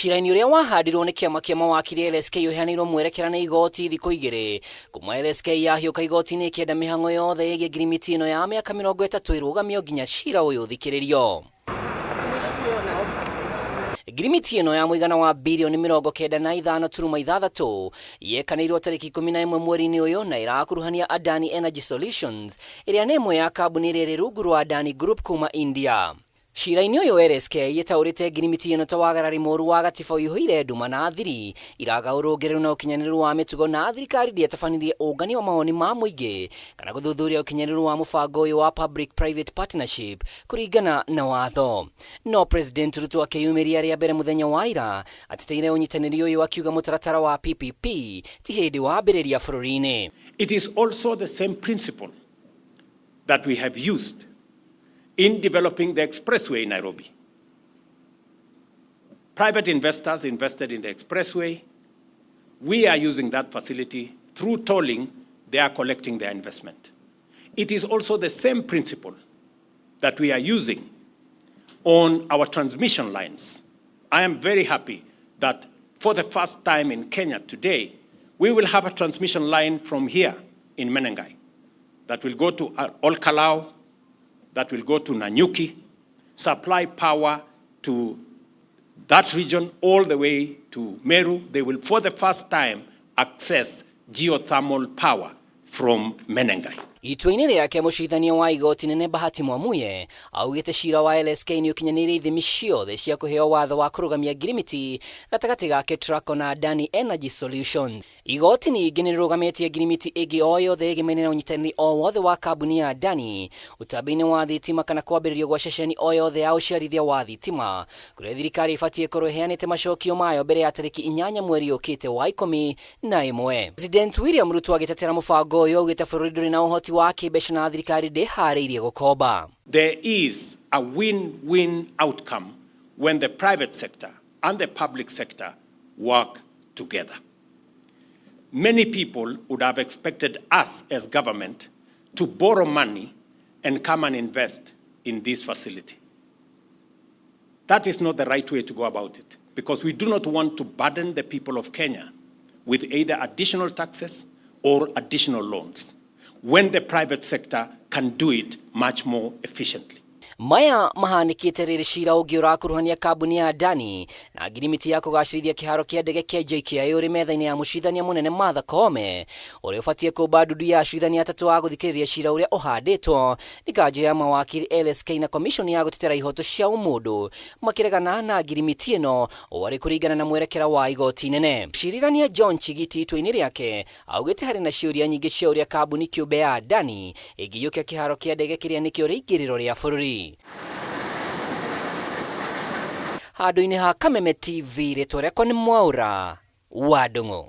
Cira-inĩ ũrĩa wahandirwo nĩ kĩama kĩa mawakiri LSK ũheanĩirwo mwerekera nĩ igoti thikũ igĩrĩ kuma LSK yahiũka igoti-inĩ ĩkĩenda mĩhang'o yothe ĩgiĩ ngirimiti ĩno ya mĩaka 30 ĩrũgamio nginya cira ũyũ ũthikĩrĩrio. Ngirimiti ĩno ya mũigana wa birioni 95.6 yekanĩirwo tarĩki 11 mweri-inĩ ũyũ na ĩrakuruhania Adani Energy Solutions ĩrĩa nĩ ĩmwe ya kambuni rĩrĩ rungu rwa Adani Group kuma India. Cira-inĩ ũyũ LSK yetaũrĩte ngirimiti ĩno ta wagarari mũru wa gatiba ũihũire nduma na thiri iraga ũrũngĩrĩru na ũkinyanĩru wa mĩtugo na thirikari ndĩetafanirie ũngani wa mawoni ma mũingĩ kana gũthuthuria ũkinyanĩru wa mũbango ũyũ wa public private partnership kũringana na watho. No President RUTO akĩyumĩria rĩa mbere mũthenya wa ira atĩteire ũnyitanĩri ũyũ akiuga mũtaratara wa PPP ti hĩndĩ wambĩrĩria bũrũri-inĩ. It is also the same principle that we have used in developing the expressway in Nairobi. Private investors invested in the expressway. We are using that facility through tolling. They are collecting their investment. It is also the same principle that we are using on our transmission lines. I am very happy that for the first time in Kenya today, we will have a transmission line from here in Menengai that will go to Olkalau, that will go to Nanyuki, supply power to that region all the way to Meru. They will, for the first time, access geothermal power from Menengai. Itua-inĩ rĩake mũcirithania wa igoti nene Bahati Mwamuye augĩte cira wa LSK nĩ ũkinyanĩirie ithimi ciothe cia kũheo watho wa kũrũgamia ngirimiti gatagatĩ ga KETRACO na Adani Energy Solutions. Igoti ningĩ nĩ rĩrũgamĩtie ngirimiti ĩngĩ o yothe ĩgĩmene na ũnyitanĩri o wothe wa kambuni ya Adani ũtambi-inĩ wa thitima kana kwambĩrĩrio gwa ceceni o yothe ya ũciarithia wa thitima kũrĩa thirikari ĩbatiĩ korwo ĩheanĩte macokio mayo mbere ya tarĩki 8 mweri ũkĩte wa 11. President William Ruto agĩtetera mũbango ũyũ augĩte bũrũri ndũrĩ na ũhoti wa kĩmbeca na thirikari ndĩharĩirie gũkomba. There is a win-win outcome when the private sector and the public sector work together. Many people would have expected us as government to borrow money and come and invest in this facility. That is not the right way to go about it, because we do not want to burden the people of Kenya with either additional taxes or additional loans, when the private sector can do it much more efficiently. Maya mahanikĩte rĩrĩ cira ũngĩ ũrakuruhania kambuni ya Adani na ngirimiti ya kũgacĩrithia kĩharo kĩa ndege kĩa JKIA ũrĩ metha-inĩ ya mũcirithania mũnene Martha Koome ũrĩa ũbatiĩ kũmba ndundu ya acirithania atatũ a gũthikĩrĩria cira ũrĩa ũhandĩtwo nĩ kanjũ ya mawakiri LSK na commission ya gũtetera ihoto cia ũmũndũ makĩregana na ngirimiti ĩno warĩ kũringana na mwerekera wa igoti inene. Mũcirithania John Chigiti itua-inĩ rĩake augĩte harĩ na ciũria nyingĩ cia ũrĩa kambuni kĩũmbe ya Adani ĩngĩiyũkia kĩharo kĩa ndege kĩrĩa nĩkĩo rĩingĩrĩro rĩa bũrũri. Handũ-inĩ ha Kameme TV rĩtwa rĩakwa nĩ Mwaura wa Ndũng'ũ.